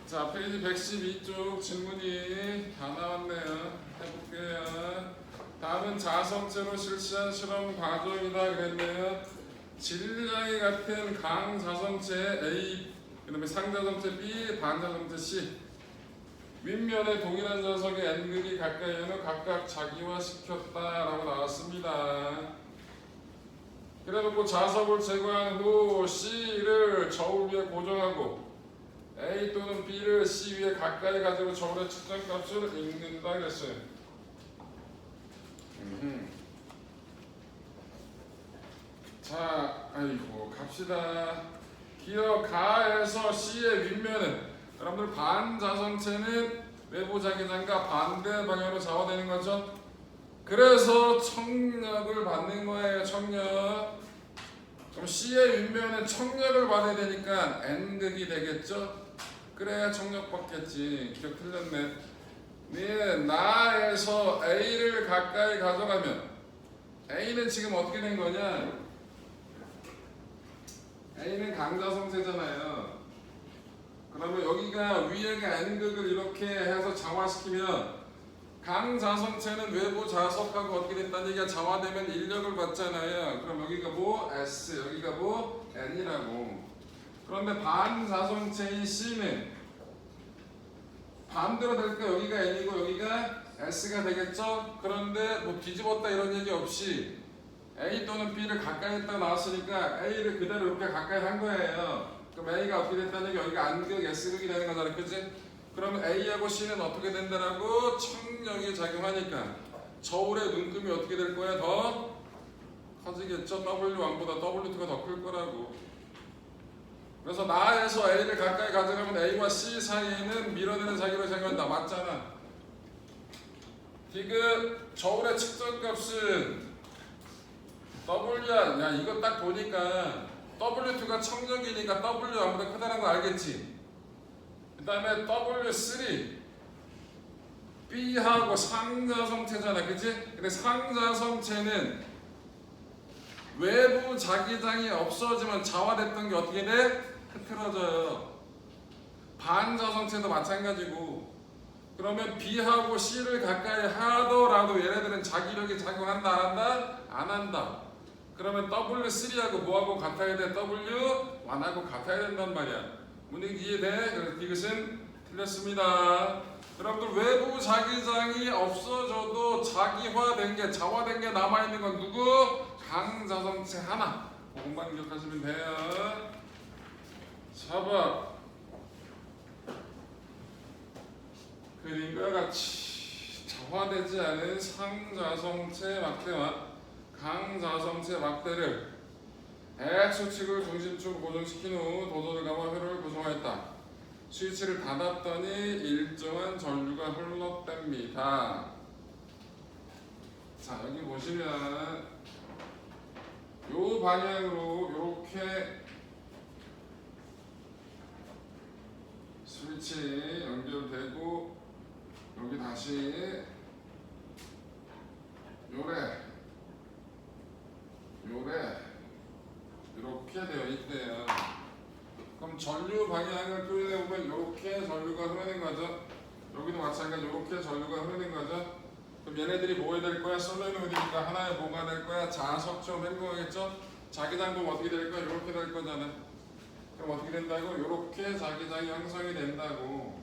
자, 페이지 112쪽 질문이 다 나왔네요. 해볼게요. 다음은 자성체로 실시한 실험 과정이다 그랬네요. 질량이 같은 강자성체 A, 그 다음에 상자성체 B, 반자성체 C. 윗면에 동일한 자석의 N극이 가까이 오면 각각 자기화시켰다라고 나왔습니다. 그래놓고 자석을 제거한 후 C를 저울 위에 고정하고 A 또는 B를 C 위에 가까이 가지고 저울의 측정값을 읽는다 그랬어요. 자, 아이고 갑시다. 기어 가에서 C의 윗면은 여러분들 반자성체는 외부 자기장과 반대 방향으로 좌우되는 거죠. 그래서 청력을 받는 거예요. 청력. 그럼 C의 윗면은 청력을 받아야 되니까 N극이 되겠죠. 그래야 청력 받겠지. 기억 틀렸네. 네, 나에서 A를 가까이 가져가면 A는 지금 어떻게 된 거냐? A는 강자성체잖아요. 그러면 여기가 위에가 N극을 이렇게 해서 장화시키면 강자성체는 외부 자석하고 어떻게 된다는 얘기가 장화되면 인력을 받잖아요. 그럼 여기가 뭐? S, 여기가 뭐? N이라고. 그런데 반자성체인 C는 반대로 될까? 여기가 N이고 여기가 S가 되겠죠? 그런데 뭐 뒤집었다 이런 얘기 없이 A 또는 B를 가까이 했다 나왔으니까 A를 그대로 이렇게 가까이 한 거예요. 그럼 A가 어떻게 됐다는 얘기 여기가 N극, S극이 되는 거잖아. 그치? 그러면 A하고 C는 어떻게 된다라고? 청력이 작용하니까 저울의 눈금이 어떻게 될 거야? 더 커지겠죠? W1보다 W2가 더 클 거라고. 그래서 나에서 A를 가까이 가져가면 A와 C 사이에는 밀어내는 자기로 작용한다. 맞잖아. 디귿 저울의 측정값은 W야. 야 이거 딱 보니까 W2가 청력이니까 W1보다 크다는 거 알겠지? 그 다음에 W3 B하고 상자성체잖아. 그치? 근데 상자성체는 외부 자기장이 없어지면 자화됐던 게 어떻게 돼? 흐트러져요. 반자성체도 마찬가지고. 그러면 B하고 C를 가까이 하더라도 얘네들은 자기력이 작용한다 안 한다? 안 한다. 그러면 W3하고 뭐하고 같아야 돼? W1하고 같아야 된단 말이야. 문제 이해돼? 그래서 이것은 틀렸습니다. 여러분들 외부 자기장이 없어져도 자기화된 게 자화된 게 남아있는 건 누구? 강자성체 하나. 그것만 기억하시면 돼요. 4번 그림과 같이 자화되지 않은 상자성체 막대와 강자성체 막대를 X축을 중심축으로 고정시킨 후 도도를 감아 회로를 구성하였다. 스위치를 닫았더니 일정한 전류가 흘러댑니다. 자 여기 보시면 요 방향으로 이렇게 스위치 연결되고 여기 다시 요래 이렇게 되어 있대요. 그럼 전류 방향을 표현해 보면 이렇게 전류가 흐르는 거죠. 여기도 마찬가지 이렇게 전류가 흐르는 거죠. 그럼 얘네들이 뭐 해야 될 거야? 솔로이드니까 하나에 뭐가 될 거야? 자석처럼 행동하겠죠. 자기장도 어떻게 될 거야? 이렇게 될 거잖아. 그럼 어떻게 된다고? 이렇게 자기장이 형성이 된다고.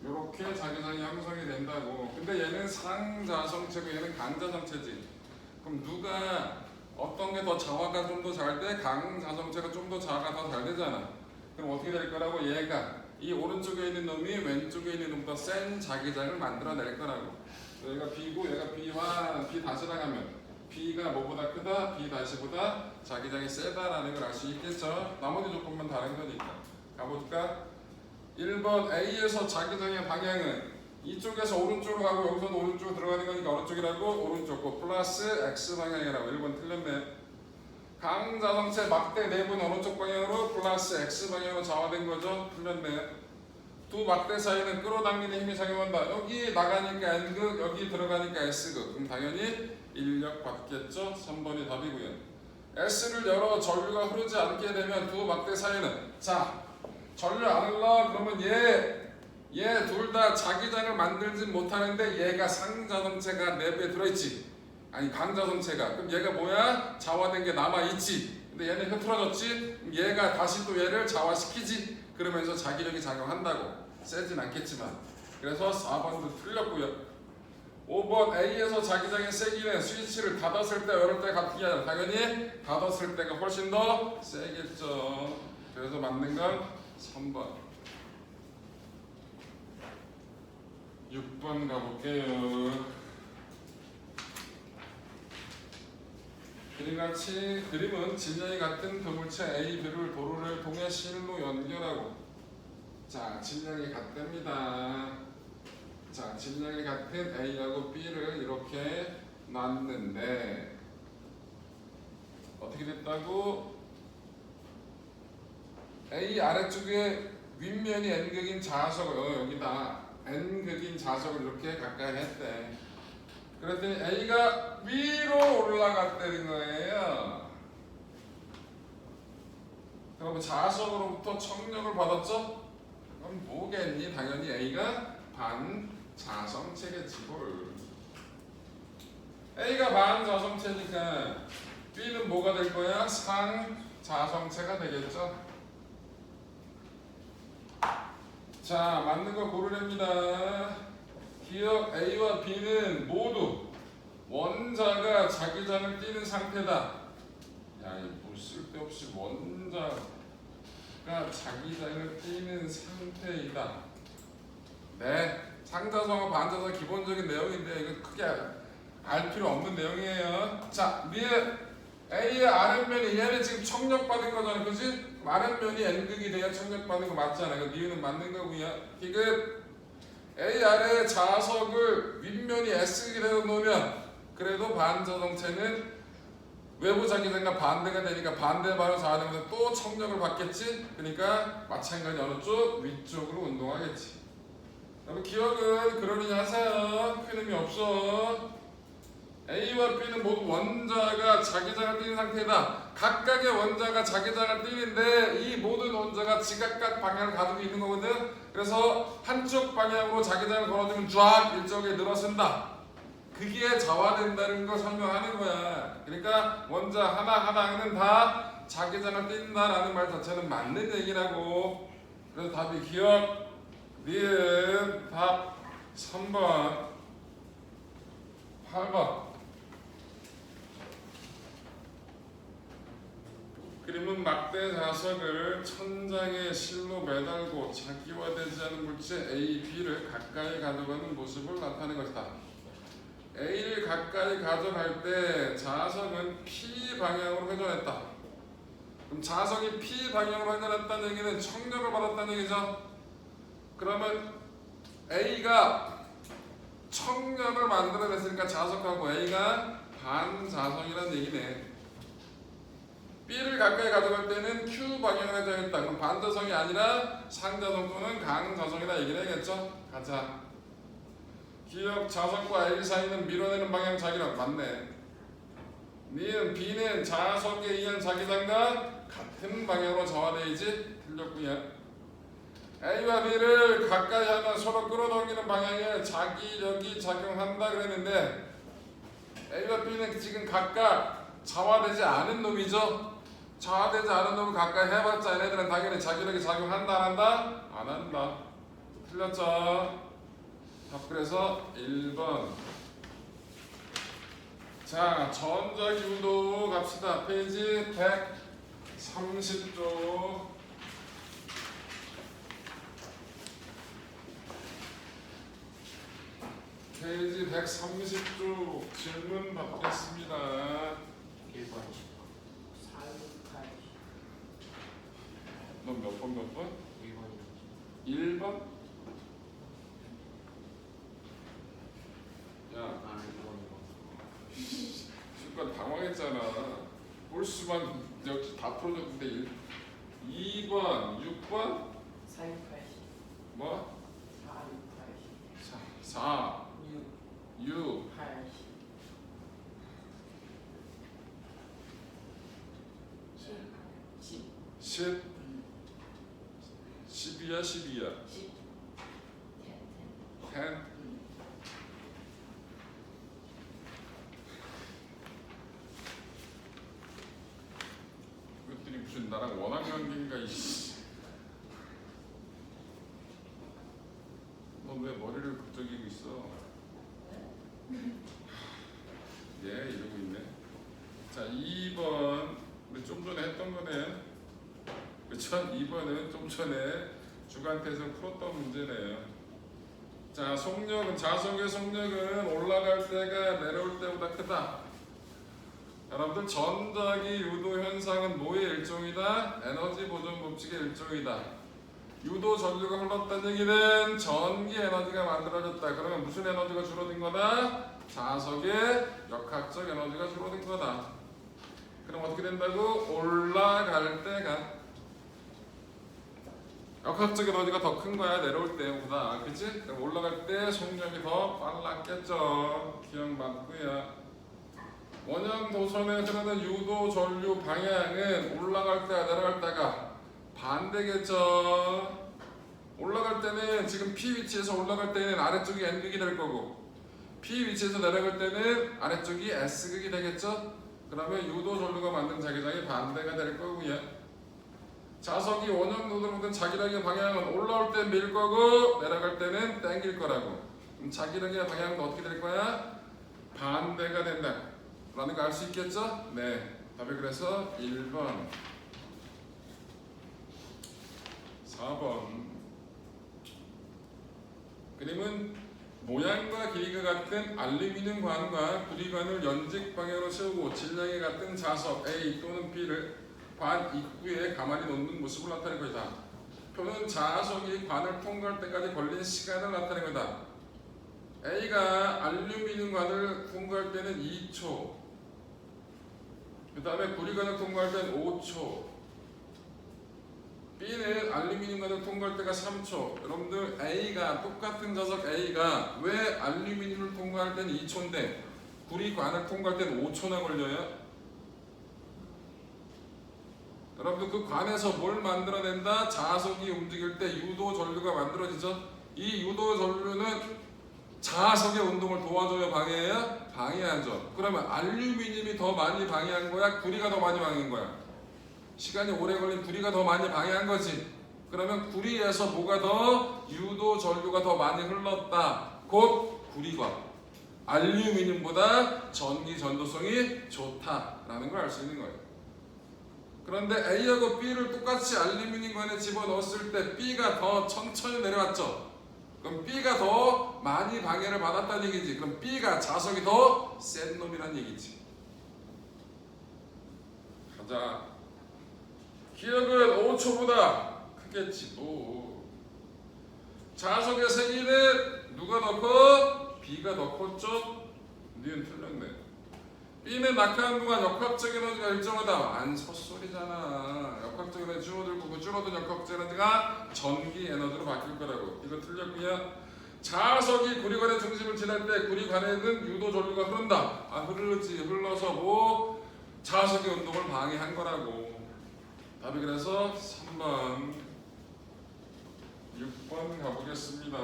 이렇게 자기장이 형성이 된다고. 근데 얘는 상자성체고 얘는 강자성체지. 그럼 누가 어떤 게 더 자화가 좀 더 잘 돼? 강자성체가 좀 더 자화가 더 잘 되잖아. 그럼 어떻게 될 거라고? 얘가 이 오른쪽에 있는 놈이 왼쪽에 있는 놈보다 센 자기장을 만들어낼 거라고. 얘가 B고 얘가 B1, B 다시랑 하면 B가 뭐보다 크다? B 다시보다 자기장이 세다라는 걸 알 수 있겠죠? 나머지 조건만 다른 거니까. 가볼까? 1번 A에서 자기장의 방향은 이쪽에서 오른쪽으로 가고 여기서도 오른쪽으로 들어가는 거니까 어느 쪽이라고? 오른쪽 거 플러스 X 방향이라고. 1번 틀렸네. 강자성체 막대 내부는 어느 쪽 방향으로? 플러스 X 방향으로 좌화된 거죠? 틀렸네. 두 막대 사이는 끌어당기는 힘이 작용한다. 여기 나가니까 N극, 여기 들어가니까 S극. 그럼 당연히 인력 받겠죠? 3번이 답이고요. S를 열어 전류가 흐르지 않게 되면 두 막대 사이는 자 전류 안 흘러 그러면 얘 얘 둘 다 자기장을 만들지 못하는데 얘가 상자성체가 내부에 들어있지. 아니 강자성체가. 그럼 얘가 뭐야? 자화된 게 남아있지. 근데 얘는 흐트러졌지. 그럼 얘가 다시 또 얘를 자화시키지. 그러면서 자기력이 작용한다고. 세진 않겠지만. 그래서 4번도 틀렸고요. 5번 A에서 자기장의 세기는 스위치를 닫았을 때 열을 때 같은 게 아니라 당연히 닫았을 때가 훨씬 더 세겠죠. 그래서 맞는 건 3번. 6번 가볼게요. 그림같이 그림은 진영이 같은 그물체 A, B를 도로를 통해 실로 연결하고 자 진영이 같답니다. 자, 진영이 같은 A하고 B를 이렇게 놨는데 어떻게 됐다고? A 아래쪽에 윗면이 N극인 자석을 여기다 N극인 자석을 이렇게 가까이 했대. 그랬더니 A가 위로 올라갔다는 거예요. 그럼 자석으로부터 청력을 받았죠? 그럼 뭐겠니? 당연히 A가 반자성체겠지 뭘. A가 반자성체니까 B는 뭐가 될 거야? 상자성체가 되겠죠. 자 맞는 거 고르랍니다. 기억 A와 B는 모두 원자가 자기장을 띠는 상태다. 야뭐 쓸데없이 원자가 자기장을 띠는 상태이다. 네, 상자성과 반자성 기본적인 내용인데 이거 크게 알 필요 없는 내용이에요. 자, A의 아랫면이 얘는 지금 청력받은 거잖아, 그지? 아랫면이 N극이 돼야 청력받는 거 맞잖아. 그 니은은 맞는 거고요. 디귿 A 아래 자석을 윗면이 S극이 되어 놓으면 그래도 반자성체는 외부 자기장과 반대가 되니까 반대바로 자화되면서 또 청력을 받겠지? 그러니까 마찬가지 어느 쪽? 위쪽으로 운동하겠지. 여러분 기억은 그러니 하세요. 큰 의미 없어. A와 B는 모두 원자가 자기장을 띠는 상태다. 각각의 원자가 자기장을 띠는데 이 모든 원자가 지각각 방향을 가지고 있는 거거든. 그래서 한쪽 방향으로 자기장을 걸어주면 쫙 일정에 늘어선다. 그게 자화된다는 걸 설명하는 거야. 그러니까 원자 하나하나는 다 자기장을 띈다라는 말 자체는 맞는 얘기라고. 그래서 답이 기억 니은 답 3번 8번. 그림은 막대 자석을 천장에 실로 매달고 자기화되지 않은 물체 A, B를 가까이 가져가는 모습을 나타내는 것이다. A를 가까이 가져갈 때 자석은 P 방향으로 회전했다. 그럼 자석이 P 방향으로 회전했다는 얘기는 청력을 받았다는 얘기죠. 그러면 A가 청력을 만들어냈으니까 자석하고 A가 반자성이라는 얘기네. B를 가까이 가져갈 때는 Q 방향을 회전했다. 그럼 반자성이 아니라 상자성 또는 강자성이라 얘기를 해야겠죠. 가자. 기억 자석과 A 사이는 밀어내는 방향 자기랑 맞네. 니은 B는 자석에 의한 자기장과 같은 방향으로 자화되어야지. 틀렸구요. A와 B를 가까이 하면 서로 끌어당기는 방향에 자기력이 작용한다 그랬는데 A와 B는 지금 각각 자화되지 않은 놈이죠. 자화되지 않은 놈을 가까이 해봤자 얘네들은 당연히 자기력이 작용한다 안 한다? 안 한다. 틀렸죠. 답 그래서 1번. 자 전자기운도 갑시다. 페이지 130쪽. 페이지 130쪽 질문 받겠습니다. 1번 넌 몇 번 몇 번? 1번 1번? 야, 아 2번 순간 당황했잖아. 볼 수만 역시 다 풀어줬는데 2번, 6번? 4, 6, 80 뭐? 4, 6, 80 4, 6, 6, 80 10 10, 10이야, 12이야. 10 10. 이것들이 무슨 나랑 원한 관계인가 이씨. 너 왜 머리를 굴적이고 있어? 예, 이러고 있네. 자, 2번 우리 좀 전에 했던 거네. 그쵸? 2번은 좀 전에 주간태에서 풀었던 문제네요. 자, 속력은 자석의 속력은 올라갈 때가 내려올 때보다 크다. 여러분들 전자기 유도 현상은 뭐의 일종이다? 에너지 보존 법칙의 일종이다. 유도 전류가 흘렀다는 얘기는 전기 에너지가 만들어졌다. 그러면 무슨 에너지가 줄어든 거다? 자석의 역학적 에너지가 줄어든 거다. 그럼 어떻게 된다고? 올라갈 때가 역학적 에너지가 더 큰 거야. 내려올 때보다. 그치? 그럼 올라갈 때 속력이 더 빨랐겠죠. 기억 맞고요. 원형 도선에 흐르는 유도 전류 방향은 올라갈 때와 내려갈 때가 반대겠죠. 올라갈 때는 지금 P 위치에서 올라갈 때는 아래쪽이 N극이 될 거고 P 위치에서 내려갈 때는 아래쪽이 S극이 되겠죠. 그러면 유도 전류가 만든 자기장이 반대가 될 거고요. 자석이 원형 노드로 만든 자기장의 방향은 올라올 때 밀 거고 내려갈 때는 당길 거라고. 그럼 자기장의 방향은 어떻게 될 거야? 반대가 된다 라는 거 알 수 있겠죠? 네. 답이 그래서 1번 4번. 그림은 모양과 길이가 같은 알루미늄 관과 구리관을 연직 방향으로 세우고 질량이 같은 자석 A 또는 B를 관 입구에 가만히 놓는 모습을 나타낸 것이다. 표는 자석이 관을 통과할 때까지 걸린 시간을 나타낸 거다. A가 알루미늄 관을 통과할 때는 2초, 그 다음에 구리관을 통과할 때는 5초, B는 알루미늄관을 통과할 때가 3초. 여러분들 A가 똑같은 자석 A가 왜 알루미늄을 통과할 때는 2초인데 구리관을 통과할 때는 5초나 걸려요? 여러분들 그 관에서 뭘 만들어낸다? 자석이 움직일 때 유도 전류가 만들어지죠. 이 유도 전류는 자석의 운동을 도와줘요, 방해해요? 방해하죠. 그러면 알루미늄이 더 많이 방해한 거야? 구리가 더 많이 방해한 거야? 시간이 오래 걸린 구리가 더 많이 방해한 거지. 그러면 구리에서 뭐가 더 유도 전류가 더 많이 흘렀다. 곧 구리관. 알루미늄보다 전기 전도성이 좋다라는 걸 알 수 있는 거예요. 그런데 A하고 B를 똑같이 알루미늄관에 집어넣었을 때 B가 더 천천히 내려왔죠. 그럼 B가 더 많이 방해를 받았다는 얘기지. 그럼 B가 자석이 더 센 놈이란 얘기지. 가자. 기억은 5초보다 크겠지 뭐. 자석의 세기는 누가 더 커? B가 더 컸죠? 니은 틀렸네. B는 낙하한 동안 역학적 에너지가 일정하다. 안 헛소리잖아. 역학적 에너지 줄어들고 그 줄어든 역학적 에너지가 전기 에너지로 바뀔 거라고. 이거 틀렸고요. 자석이 구리관의 중심을 지날 때 구리관에는 유도 전류가 흐른다. 아, 흐르지. 흘러서 뭐 자석의 운동을 방해한 거라고. 답이 그래서 3번 6번 가보겠습니다.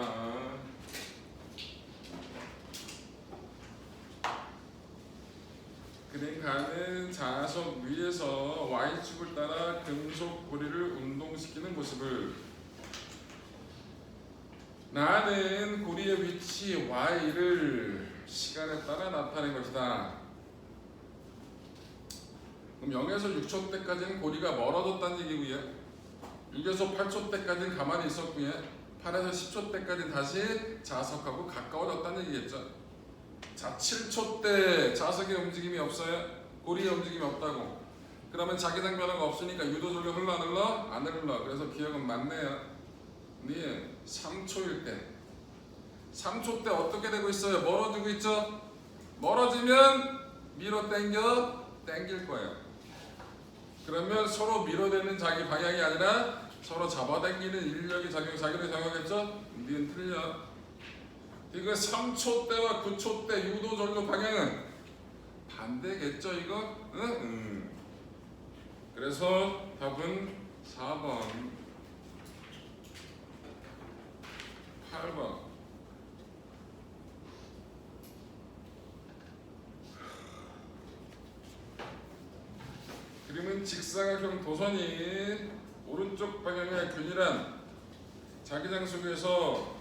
그림 가는 자석 위에서 Y축을 따라 금속 고리를 운동시키는 모습을 나는 고리의 위치 Y를 시간에 따라 나타낸 것이다. 그럼 0에서 6초 때까지는 고리가 멀어졌다는 얘기고요. 6에서 8초 때까지는 가만히 있었고요. 8에서 10초 때까지는 다시 자석하고 가까워졌다는 얘기겠죠. 자, 7초 때 자석의 움직임이 없어요. 고리의 움직임이 없다고. 그러면 자기장 변화가 없으니까 유도 전류 흘러 안 흘러? 안 흘러. 그래서 기억은 맞네요. 네, 3초일 때. 3초 때 어떻게 되고 있어요? 멀어지고 있죠? 멀어지면 밀어 당길 거예요. 그러면 서로 밀어내는 자기 방향이 아니라 서로 잡아당기는 인력이 자기를 작용했죠? 니은 틀려. 이거 3초 때와 9초 때 유도 전류 방향은 반대겠죠, 이거? 응? 그래서 답은 4번 8번 직사각형 도선이 오른쪽 방향의 균일한 자기장 속에서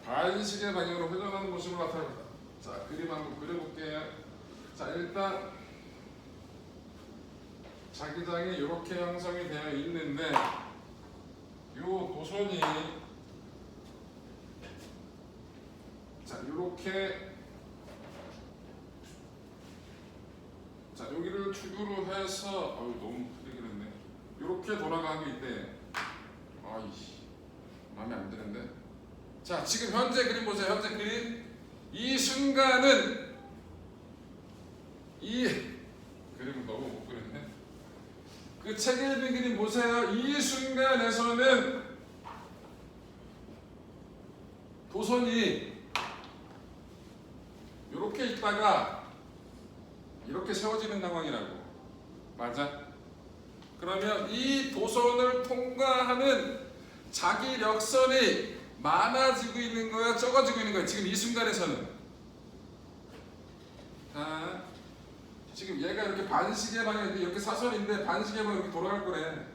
반시계 방향으로 회전하는 모습을 나타냅니다. 자, 그림 한번 그려볼게요. 자, 일단 자기장이 이렇게 형성이 되어 있는데 이 도선이 자, 이렇게 자, 여기를 축으로 해서 너무 크게 그렸네. 이렇게 돌아가고 있대. 아이씨, 마음에 안 드는데. 자, 지금 현재 그림 보세요. 현재 그림. 이 순간은 이 그림을 너무 못 그렸네. 그 책에 있는 그림 보세요. 이 순간에서는 도선이 이렇게 있다가 이렇게 세워지는 상황이라고. 맞아? 그러면 이 도선을 통과하는 자기력선이 많아지고 있는 거야, 적어지고 있는 거야? 지금 이 순간에서는. 자, 지금 얘가 이렇게 반시계 방향, 이렇게 사선인데 반시계 방향 이렇게 돌아갈 거래.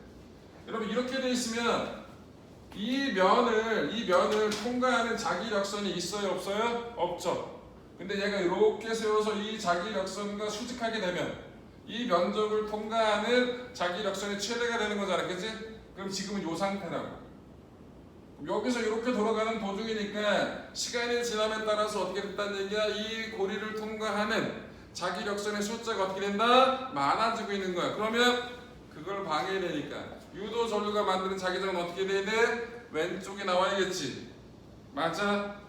여러분 이렇게 돼 있으면 이 면을 통과하는 자기력선이 있어요, 없어요? 없죠. 근데 얘가 이렇게 세워서 이 자기력선과 수직하게 되면 이 면적을 통과하는 자기력선의 최대가 되는 거잖아, 그치? 그럼 지금은 이 상태라고. 여기서 이렇게 돌아가는 도중이니까 시간이 지남에 따라서 어떻게 됐다는 얘기야? 이 고리를 통과하는 자기력선의 숫자가 어떻게 된다? 많아지고 있는 거야. 그러면 그걸 방해되니까 유도 전류가 만드는 자기장은 어떻게 돼야 돼? 왼쪽에 나와야겠지. 맞아?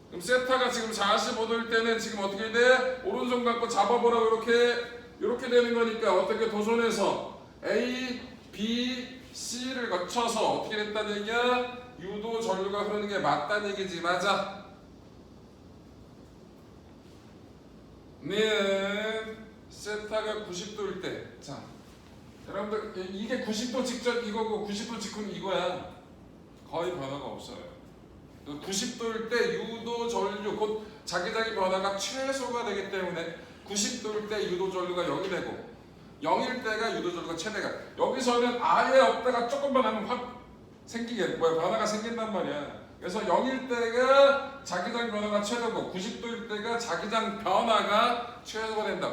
그럼 세타가 지금 45도일 때는 지금 어떻게 돼? 오른손 갖고 잡아보라고 이렇게 되는 거니까 어떻게 도선에서 A, B, C를 거쳐서 어떻게 됐다는 얘기야? 유도 전류가 흐르는 게 맞다는 얘기지. 맞아? 네, 세타가 90도일 때. 자, 여러분들 이게 90도 직전 이거고 90도 직후는 이거야. 거의 변화가 없어요. 90도일 때 유도 전류 곧 자기장의 변화가 최소가 되기 때문에 90도일 때 유도 전류가 0이 되고 0일 때가 유도 전류가 최대가. 여기서는 아예 없다가 조금만 하면 확 변화가 생긴단 말이야. 그래서 0일 때가 자기장 변화가 최대고 90도일 때가 자기장 변화가 최소가 된다.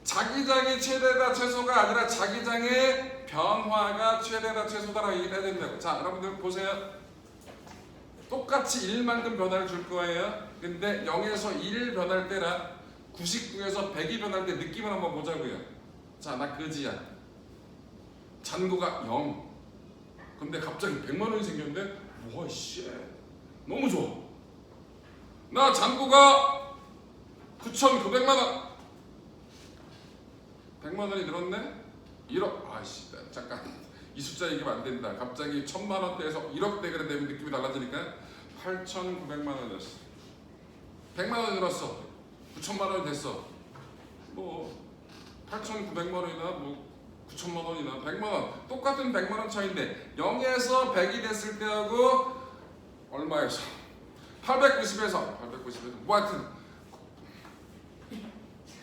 자기장의 최대다 최소가 아니라 자기장의 변화가 최대다 최소다라고 얘기를 해야 된다고. 자, 여러분들 보세요. 똑같이 1만큼 변화를 줄 거예요. 근데 0에서 1 변할 때랑 99에서 100이 변할 때 느낌을 한번 보자고요. 자, 나 그지야. 잔고가 0. 근데 갑자기 100만 원이 생겼는데 와 씨 너무 좋아. 나 잔고가 9,900만 원. 100만 원이 늘었네? 1억. 아이씨, 잠깐. 이 숫자 얘기하면 안 된다. 갑자기 1,000만 원대에서 1억대 그래 되면 느낌이 달라지니까 8,900만 원 됐어. 100만 원 늘었어. 9,000만 원이 됐어. 뭐 8,900만 원이나 뭐 9,000만 원이나 100만 원 똑같은 100만 원 차이인데 0에서 100이 됐을 때하고 얼마에서 890에서 뭐 하여튼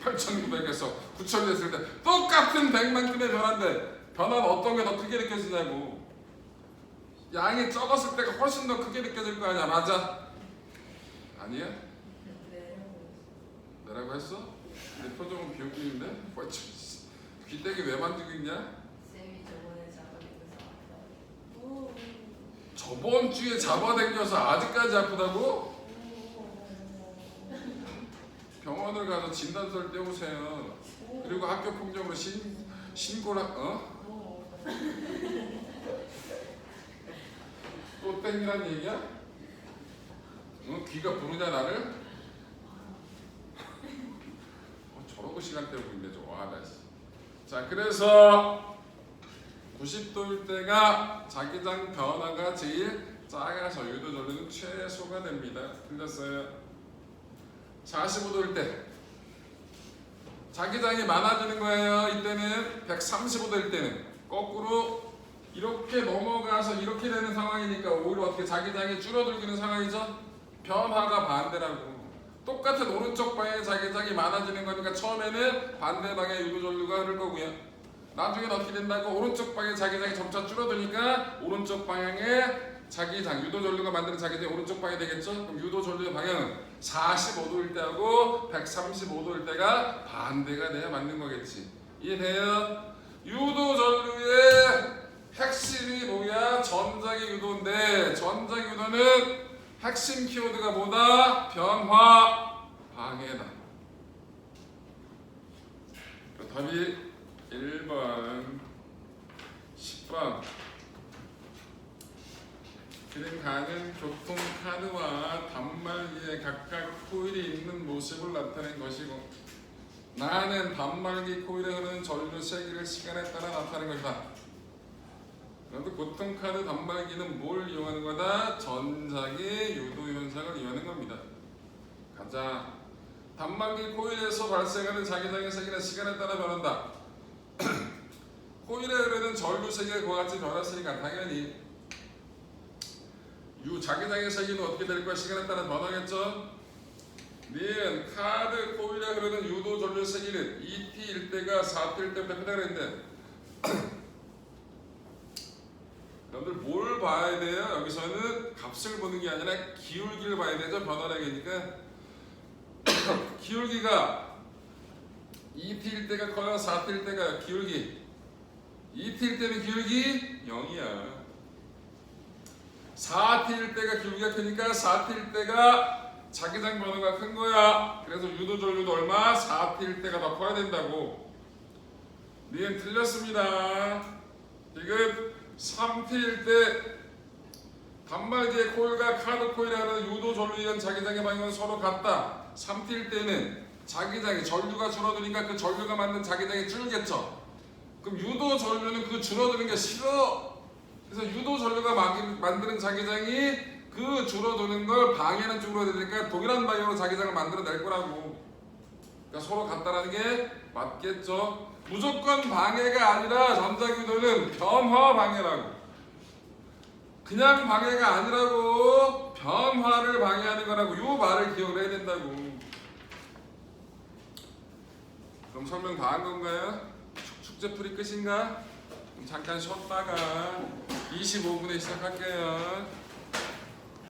8,900에서 9,000 됐을 때 똑같은 100만큼의 변화인데 변화는 어떤 게 더 크게 느껴지냐고. 양이 적었을 때가 훨씬 더 크게 느껴질 거 아니야. 맞아? 아니야? 내라고 했어? 내 표정은 비웃기는데? 귀때기 왜 만지고 있냐? 쌤이 저번에 잡아내고 저번 주에 잡아당겨서 아직까지 아프다고? 병원을 가서 진단서를 떼오세요. 그리고 학교 폭력으로 신고를 또 땡이란 얘기야? 귀가 부르냐 나를? 저러고 시간 때우고 있네 저. 와, 나. 자, 그래서 90도일 때가 자기장 변화가 제일 작아서 유도 전류는 최소가 됩니다. 틀렸어요. 45도일 때 자기장이 많아지는 거예요. 이때는 135도일 때는 거꾸로 이렇게 넘어가서 이렇게 되는 상황이니까 오히려 어떻게 자기장이 줄어들기는 상황이죠. 변화가 반대라고. 똑같은 오른쪽 방향의 자기장이 많아지는 거니까 처음에는 반대 방향의 유도 전류가 흐를 거고요. 나중엔 어떻게 된다고? 오른쪽 방향 자기장이 점차 줄어드니까 오른쪽 방향의 자기장, 유도 전류가 만드는 자기장이 오른쪽 방향이 되겠죠? 그럼 유도 전류의 방향은 45도일 때하고 135도일 때가 반대가 돼야 맞는 거겠지. 이해돼요? 유도 전류의 핵심이 뭐야? 전자기 유도인데 전자기 유도는 핵심 키워드가 뭐다? 변화 방해다. 답이 1번, 10번. 그림 가는 교통카드와 단말기에 각각 코일이 있는 모습을 나타낸 것이고 나는 단말기 코일에 흐르는 전류 세기를 시간에 따라 나타낸 것이다. 그런데 교통카드 단말기는 뭘 이용하는 거다? 전자기 유도 현상을 이용하는 겁니다. 가자. 단말기 코일에서 발생하는 자기장의 세기는 시간에 따라 변한다. 코일에 흐르는 전류 세기가 그와 같이 변했으니까 당연히 자기장의 세기는 어떻게 될 거야? 시간에 따라 변하겠죠? 니은 카드 코일에 흐르는 유도 전류 세기는 2t일 때가 4t일 때부터 크다 그랬는데 여러분들 뭘 봐야 돼요? 여기서는 값을 보는 게 아니라 기울기를 봐야 되죠? 변화량이니까 기울기가 2t일 때가 커요? 4t일 때가 기울기 2t일 때는 기울기 0이야 4t일 때가 기울기가 크니까 4t일 때가 자기장 변화가 큰 거야. 그래서 유도 전류도 얼마? 4t일 때가 더 커야 된다고. 니은 틀렸습니다. 지금 3t일 때 단말기의 코일과 카드 코일에 하는 유도 전류에 의한 자기장의 방향은 서로 같다. 3t일 때는 자기장이 전류가 줄어드니까 그 전류가 만든 자기장이 줄겠죠. 그럼 유도 전류는 그 줄어드는 게 싫어. 그래서 유도 전류가 만드는 자기장이 그 줄어드는 걸 방해하는 쪽으로 되니까 동일한 방향으로 자기장을 만들어낼 거라고. 그러니까 서로 같다라는 게 맞겠죠. 무조건 방해가 아니라 전자기유도는 변화 방해라고. 그냥 방해가 아니라고. 변화를 방해하는 거라고. 요 말을 기억을 해야 된다고. 그럼 설명 다 한 건가요? 축제풀이 끝인가? 잠깐 쉬었다가 25분에 시작할게요.